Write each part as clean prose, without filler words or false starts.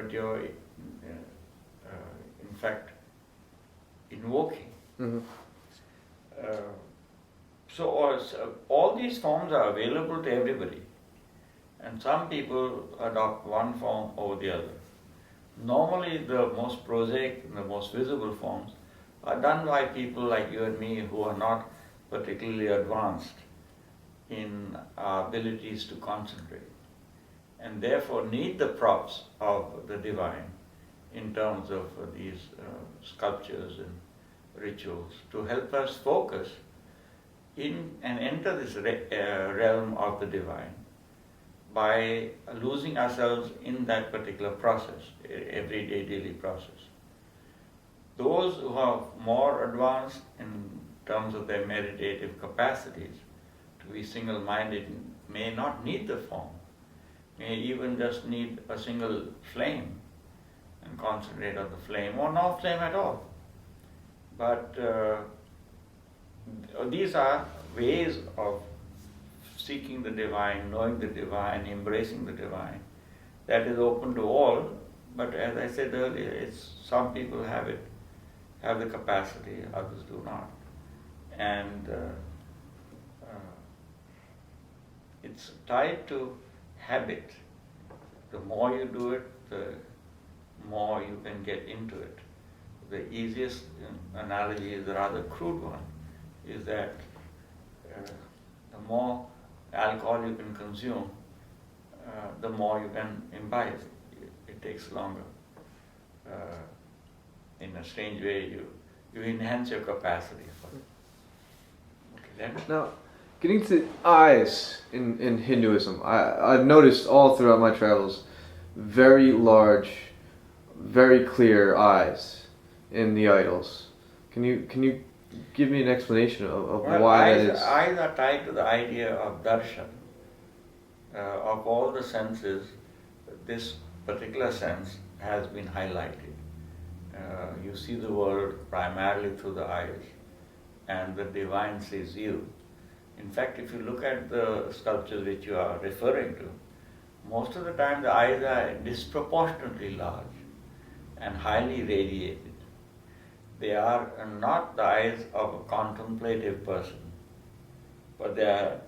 but you're in fact invoking. Mm-hmm. So all these forms are available to everybody, and some people adopt one form over the other. Normally, the most prosaic, the most visible forms are done by people like you and me who are not particularly advanced in our abilities to concentrate, and therefore need the props of the divine in terms of these sculptures and rituals to help us focus in and enter this realm of the divine by losing ourselves in that particular process, everyday daily process. Those who are more advanced in terms of their meditative capacities to be single-minded may not need the form, may even just need a single flame and concentrate on the flame, or no flame at all. But these are ways of seeking the divine, knowing the divine, embracing the divine. That is open to all, but as I said earlier, some people have the capacity, others do not. And it's tied to habit. The more you do it, the more you can get into it. The easiest analogy is a rather crude one, is that the more alcohol you can consume, the more you can imbibe. It takes longer. In a strange way, you enhance your capacity for it. Okay, then? Now, getting to eyes in Hinduism, I've noticed all throughout my travels very large, very clear eyes in the idols. Can you give me an explanation of why that is? Eyes are tied to the idea of darshan. Of all the senses, this particular sense has been highlighted. You see the world primarily through the eyes, and the divine sees you. In fact, if you look at the sculptures which you are referring to, most of the time the eyes are disproportionately large and highly radiated. They are not the eyes of a contemplative person, but their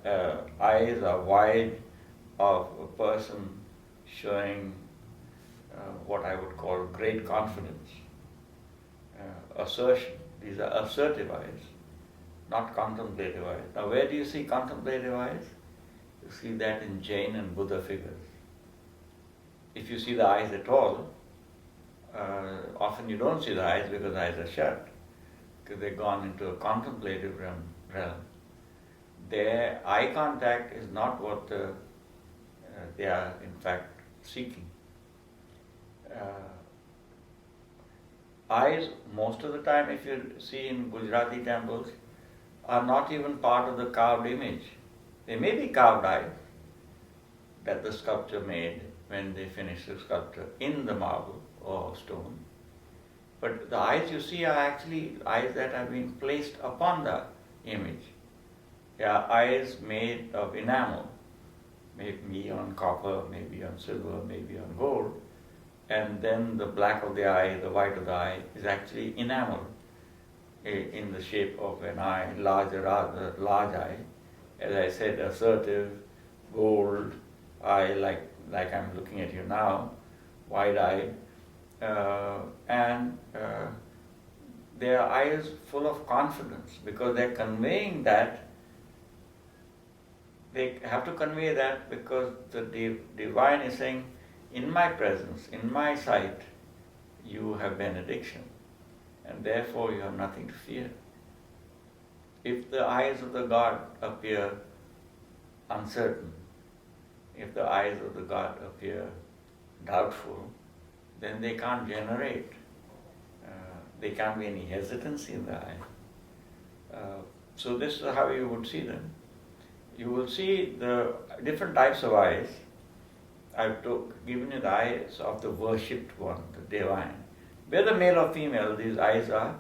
eyes are wide of a person showing what I would call great confidence, assertion. These are assertive eyes, not contemplative eyes. Now, where do you see contemplative eyes? You see that in Jain and Buddha figures. If you see the eyes at all, often you don't see the eyes because the eyes are shut, because they've gone into a contemplative realm. Their eye contact is not what they are in fact seeking. Eyes, most of the time, if you see in Gujarati temples, are not even part of the carved image. They may be carved eyes that the sculptor made when they finished the sculpture in the marble or stone. But the eyes you see are actually eyes that have been placed upon the image. They are eyes made of enamel, maybe on copper, maybe on silver, maybe on gold. And then the black of the eye, the white of the eye, is actually enamel in the shape of an eye, large eye. As I said, assertive, gold eye, like I'm looking at you now, wide eye, and their eyes full of confidence, because they're conveying that. They have to convey that because the divine is saying, in my presence, in my sight, you have benediction, and therefore you have nothing to fear. If the eyes of the god appear uncertain, if the eyes of the god appear doubtful, then they can't generate. There can't be any hesitancy in the eye. So this is how you would see them. You will see the different types of eyes. I've given you the eyes of the worshipped one, the divine. Whether male or female, these eyes are,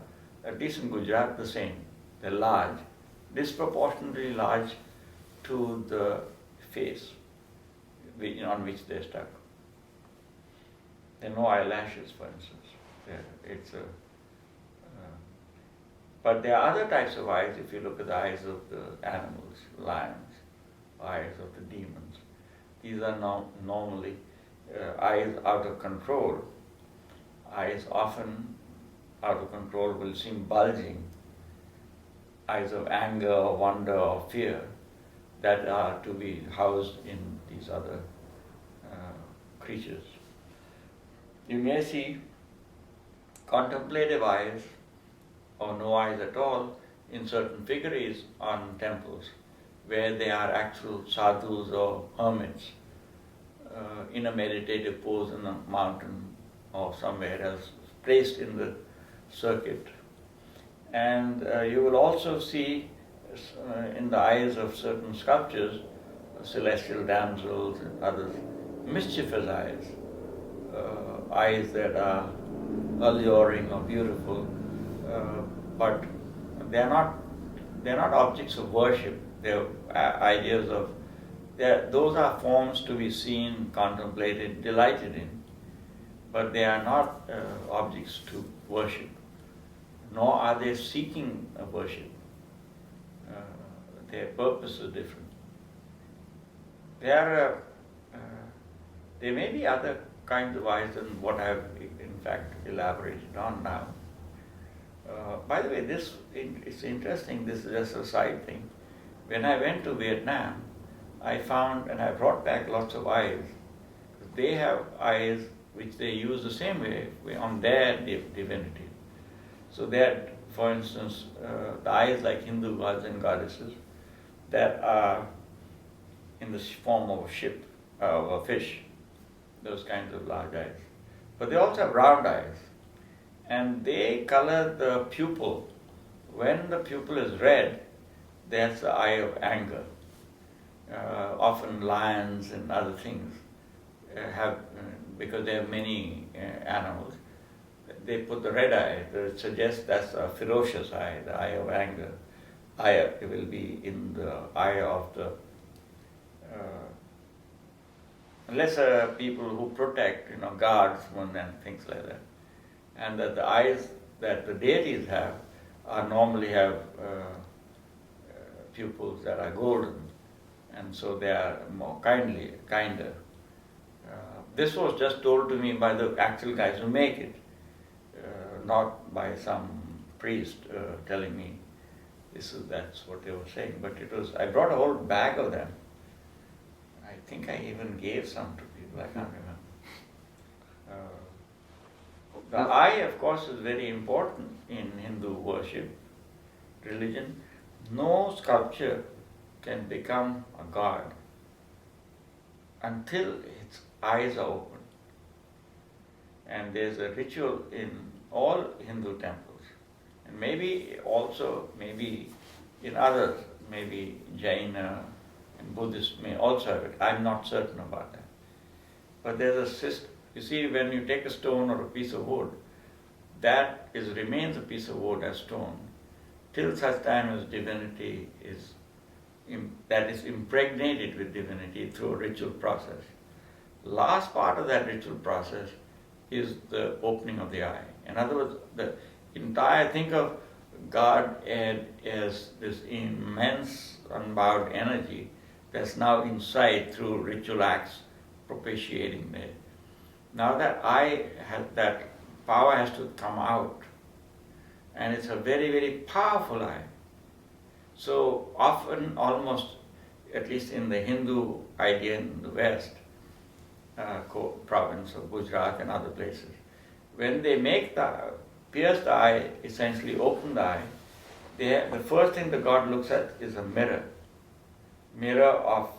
at least in Gujarat, the same. They're large, disproportionately large to the face on which they're stuck. There are no eyelashes, for instance. But there are other types of eyes. If you look at the eyes of the animals, lions, eyes of the demons, these are normally eyes out of control. Eyes often out of control will seem bulging. Eyes of anger or wonder or fear that are to be housed in these other creatures. You may see contemplative eyes or no eyes at all in certain figures on temples where they are actual sadhus or hermits in a meditative pose in a mountain or somewhere else, placed in the circuit. And you will also see in the eyes of certain sculptures, celestial damsels and others, mischievous eyes, eyes that are alluring or beautiful, but they are not objects of worship. They are ideas of those are forms to be seen, contemplated, delighted in, but they are not objects to worship, nor are they seeking a worship. Their purpose is different. There may be other kinds of eyes than what I have in fact elaborated on now. By the way, it's interesting, this is just a side thing. When I went to Vietnam, I found, and I brought back lots of eyes. They have eyes which they use the same way on their divinity. So that, for instance, the eyes like Hindu gods and goddesses that are in the form of a ship, of a fish, those kinds of large eyes. But they also have round eyes. And they color the pupil. When the pupil is red, that's the eye of anger. Often lions and other things have, because they have many animals, they put the red eye to suggest that's a ferocious eye, the eye of anger. It will be in the eye of the lesser people who protect, guardsmen and things like that. And that the eyes that the deities have normally have pupils that are golden, and so they are more kinder. This was just told to me by the actual guys who make it, not by some priest telling me that's what they were saying. But I brought a whole bag of them. I think I even gave some to people, I can't remember. The eye, of course, is very important in Hindu worship, religion. No sculpture can become a god until its eyes are open. And there's a ritual in all Hindu temples, and maybe in others, maybe Jaina and Buddhist may also have it. I'm not certain about that. But there's a system. You see, when you take a stone or a piece of wood, that remains a piece of wood as stone till such time as divinity is impregnated with divinity through a ritual process. Last part of that ritual process is the opening of the eye. In other words, think of God as this immense unbound energy that's now inside through ritual acts propitiating it. Now that that power has to come out, and it's a very, very powerful eye. So often, almost, at least in the Hindu idea in the West, province of Gujarat and other places, when they pierce the eye, essentially open the eye, the first thing the god looks at is a mirror of